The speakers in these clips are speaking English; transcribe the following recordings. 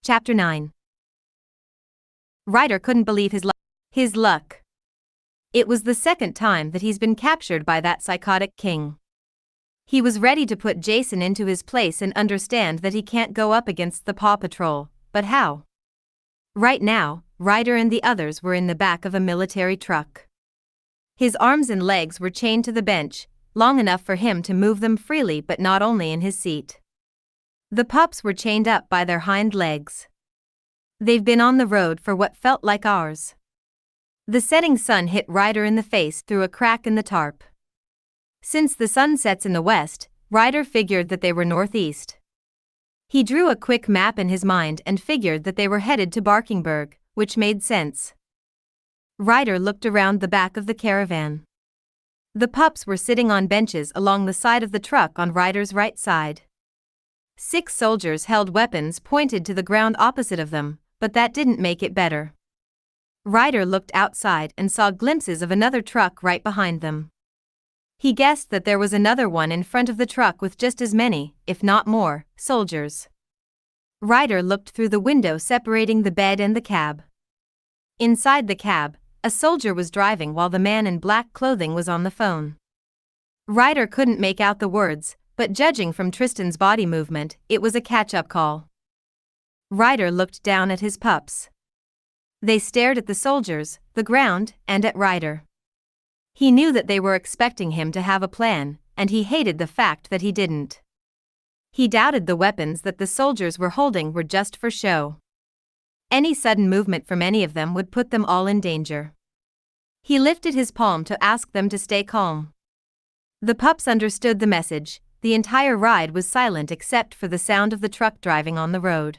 Chapter 9. Ryder couldn't believe his luck. It was the second time that he's been captured by that psychotic king. He was ready to put Jason into his place and understand that he can't go up against the Paw Patrol, but how? Right now, Ryder and the others were in the back of a military truck. His arms and legs were chained to the bench, long enough for him to move them freely but not only in his seat. The pups were chained up by their hind legs. They've been on the road for what felt like hours. The setting sun hit Ryder in the face through a crack in the tarp. Since the sun sets in the west, Ryder figured that they were northeast. He drew a quick map in his mind and figured that they were headed to Barkingburg, which made sense. Ryder looked around the back of the caravan. The pups were sitting on benches along the side of the truck on Ryder's right side. 6 soldiers held weapons pointed to the ground opposite of them, but that didn't make it better. Ryder looked outside and saw glimpses of another truck right behind them. He guessed that there was another one in front of the truck with just as many, if not more, soldiers. Ryder looked through the window separating the bed and the cab. Inside the cab, a soldier was driving while the man in black clothing was on the phone. Ryder couldn't make out the words, but judging from Tristan's body movement, it was a catch-up call. Ryder looked down at his pups. They stared at the soldiers, the ground, and at Ryder. He knew that they were expecting him to have a plan, and he hated the fact that he didn't. He doubted the weapons that the soldiers were holding were just for show. Any sudden movement from any of them would put them all in danger. He lifted his palm to ask them to stay calm. The pups understood the message. The entire ride was silent except for the sound of the truck driving on the road.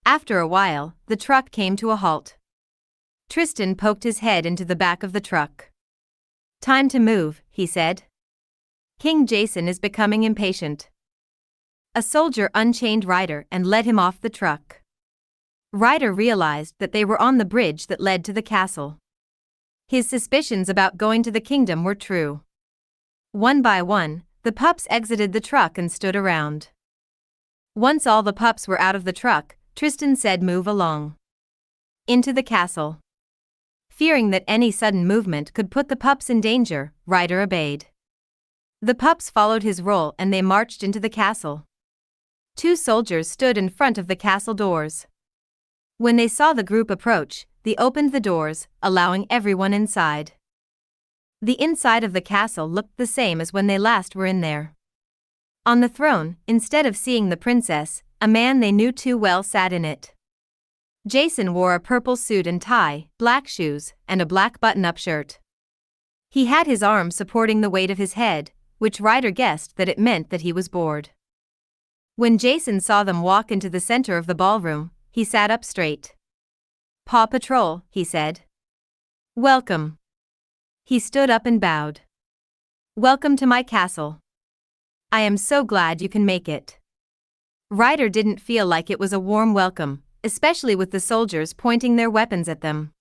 After a while, the truck came to a halt. Tristan poked his head into the back of the truck. "Time to move," he said. "King Jason is becoming impatient." A soldier unchained Ryder and led him off the truck. Ryder realized that they were on the bridge that led to the castle. His suspicions about going to the kingdom were true. One by one, the pups exited the truck and stood around. Once all the pups were out of the truck, Tristan said, "Move along. Into the castle." Fearing that any sudden movement could put the pups in danger, Ryder obeyed. The pups followed his role and they marched into the castle. 2 soldiers stood in front of the castle doors. When they saw the group approach, they opened the doors, allowing everyone inside. The inside of the castle looked the same as when they last were in there. On the throne, instead of seeing the princess, a man they knew too well sat in it. Jason wore a purple suit and tie, black shoes, and a black button-up shirt. He had his arms supporting the weight of his head, which Ryder guessed that it meant that he was bored. When Jason saw them walk into the center of the ballroom, he sat up straight. "Paw Patrol," he said. "Welcome." He stood up and bowed. "Welcome to my castle. I am so glad you can make it." Ryder didn't feel like it was a warm welcome, especially with the soldiers pointing their weapons at them.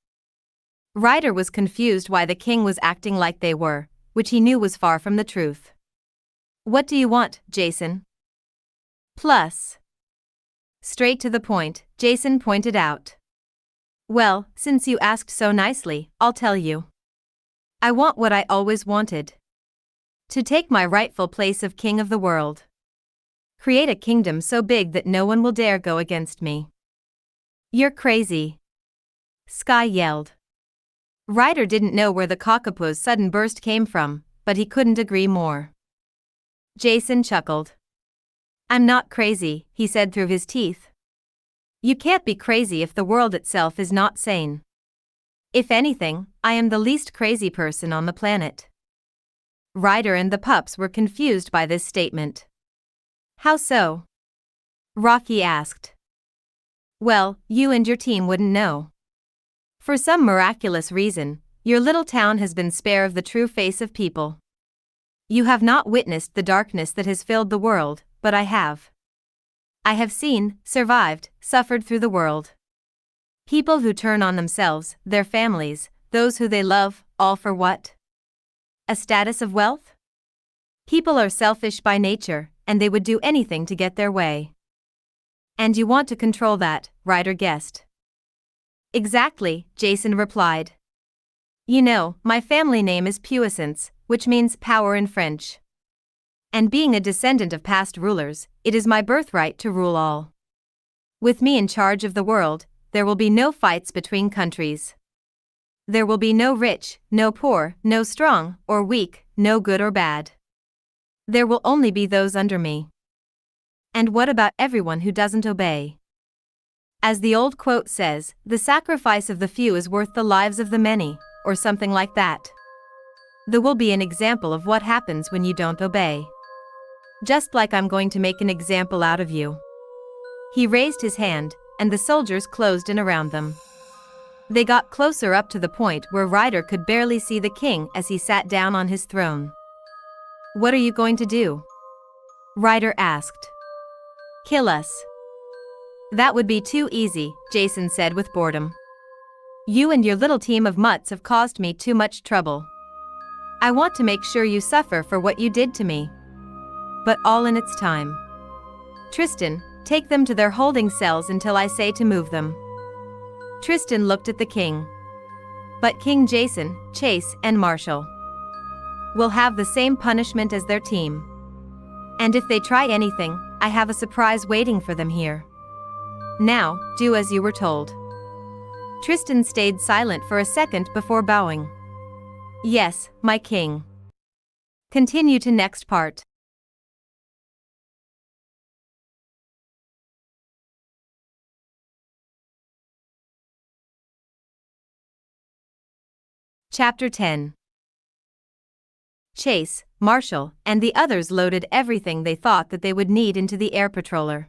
Ryder was confused why the king was acting like they were, which he knew was far from the truth. "What do you want, Jason?" "Plus." Straight to the point, Jason pointed out. "Well, since you asked so nicely, I'll tell you. I want what I always wanted. To take my rightful place of king of the world. Create a kingdom so big that no one will dare go against me." "You're crazy," Sky yelled. Ryder didn't know where the cockapoo's sudden burst came from, but he couldn't agree more. Jason chuckled. "I'm not crazy," he said through his teeth. "You can't be crazy if the world itself is not sane. If anything, I am the least crazy person on the planet." Ryder and the pups were confused by this statement. "How so?" Rocky asked. "Well, you and your team wouldn't know. For some miraculous reason, your little town has been spared of the true face of people. You have not witnessed the darkness that has filled the world, but I have. I have seen, survived, suffered through the world. People who turn on themselves, their families, those who they love, all for what? A status of wealth? People are selfish by nature, and they would do anything to get their way. And you want to control that, Ryder guessed. Exactly, Jason replied. You know, my family name is Puissance, which means power in French. And being a descendant of past rulers, it is my birthright to rule all. With me in charge of the world, there will be no fights between countries. There will be no rich, no poor, no strong or weak, no good or bad. There will only be those under me. And what about everyone who doesn't obey? As the old quote says, the sacrifice of the few is worth the lives of the many, or something like that. There will be an example of what happens when you don't obey. Just like I'm going to make an example out of you. He raised his hand, and the soldiers closed in around them. They got closer up to the point where Ryder could barely see the king as he sat down on his throne. What are you going to do? Ryder asked. Kill us. That would be too easy, Jason said with boredom. You and your little team of mutts have caused me too much trouble. I want to make sure you suffer for what you did to me. But all in its time. Tristan, take them to their holding cells until I say to move them. Tristan looked at the king. But King Jason, Chase, and Marshall will have the same punishment as their team. And if they try anything, I have a surprise waiting for them here. Now, do as you were told. Tristan stayed silent for a second before bowing. Yes, my king. Continue to next part. Chapter 10. Chase, Marshall, and the others loaded everything they thought that they would need into the air patroller.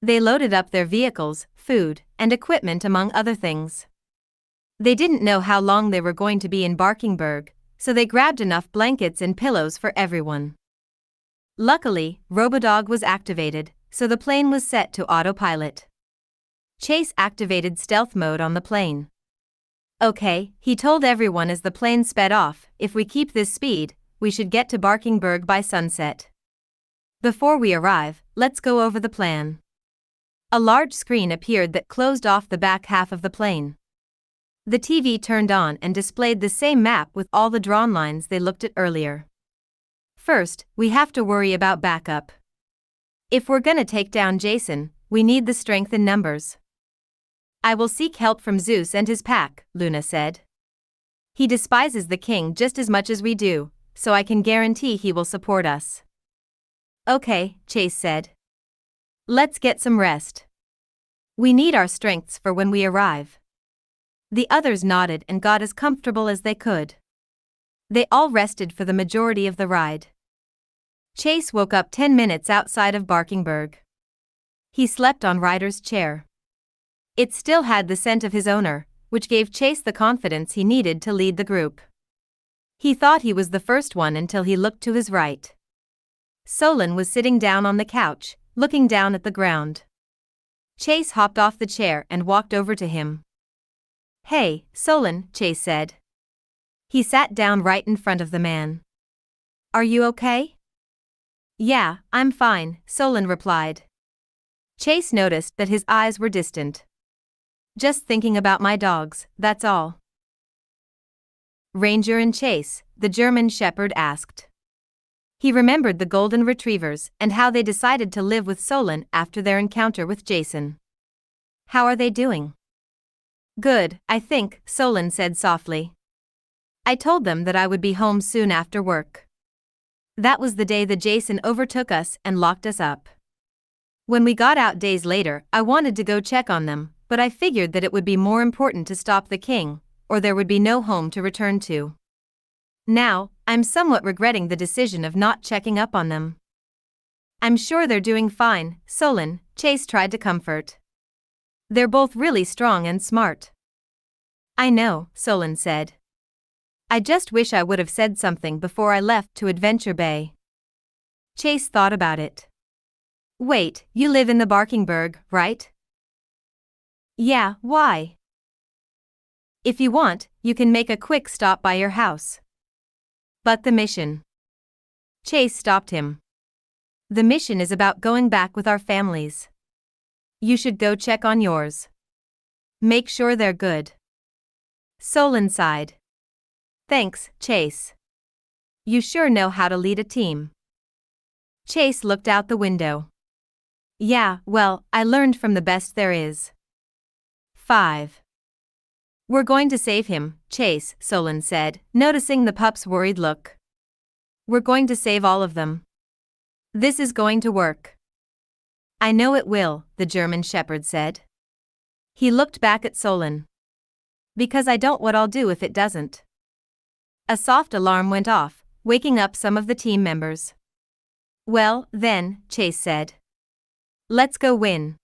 They loaded up their vehicles, food, and equipment among other things. They didn't know how long they were going to be in Barkingburg, so they grabbed enough blankets and pillows for everyone. Luckily, Robodog was activated, so the plane was set to autopilot. Chase activated stealth mode on the plane. Okay, he told everyone as the plane sped off, if we keep this speed, we should get to Barkingburg by sunset. Before we arrive, let's go over the plan. A large screen appeared that closed off the back half of the plane. The TV turned on and displayed the same map with all the drawn lines they looked at earlier. First, we have to worry about backup. If we're gonna take down Jason, we need the strength in numbers. I will seek help from Zeus and his pack, Luna said. He despises the king just as much as we do, so I can guarantee he will support us. Okay, Chase said. Let's get some rest. We need our strengths for when we arrive. The others nodded and got as comfortable as they could. They all rested for the majority of the ride. Chase woke up 10 minutes outside of Barkingburg. He slept on Ryder's chair. It still had the scent of his owner, which gave Chase the confidence he needed to lead the group. He thought he was the first one until he looked to his right. Solon was sitting down on the couch, looking down at the ground. Chase hopped off the chair and walked over to him. Hey, Solon, Chase said. He sat down right in front of the man. Are you okay? Yeah, I'm fine, Solon replied. Chase noticed that his eyes were distant. Just thinking about my dogs, that's all. Ranger and Chase, the German shepherd asked. He remembered the golden retrievers and how they decided to live with Solon after their encounter with Jason. How are they doing? Good, I think, Solon said softly. I told them that I would be home soon after work. That was the day that Jason overtook us and locked us up. When we got out days later, I wanted to go check on them, but I figured that it would be more important to stop the king, or there would be no home to return to. Now, I'm somewhat regretting the decision of not checking up on them. I'm sure they're doing fine, Solon, Chase tried to comfort. They're both really strong and smart. I know, Solon said. I just wish I would have said something before I left to Adventure Bay. Chase thought about it. Wait, you live in the Barkingburg, right? Yeah, why? If you want, you can make a quick stop by your house. But the mission. Chase stopped him. The mission is about going back with our families. You should go check on yours. Make sure they're good. Solon sighed. Thanks, Chase. You sure know how to lead a team. Chase looked out the window. Yeah, well, I learned from the best there is. 5. We're going to save him, Chase, Solon said, noticing the pup's worried look. We're going to save all of them. This is going to work. I know it will, the German shepherd said. He looked back at Solon. Because I don't what I'll do if it doesn't. A soft alarm went off, waking up some of the team members. Well, then, Chase said. Let's go win.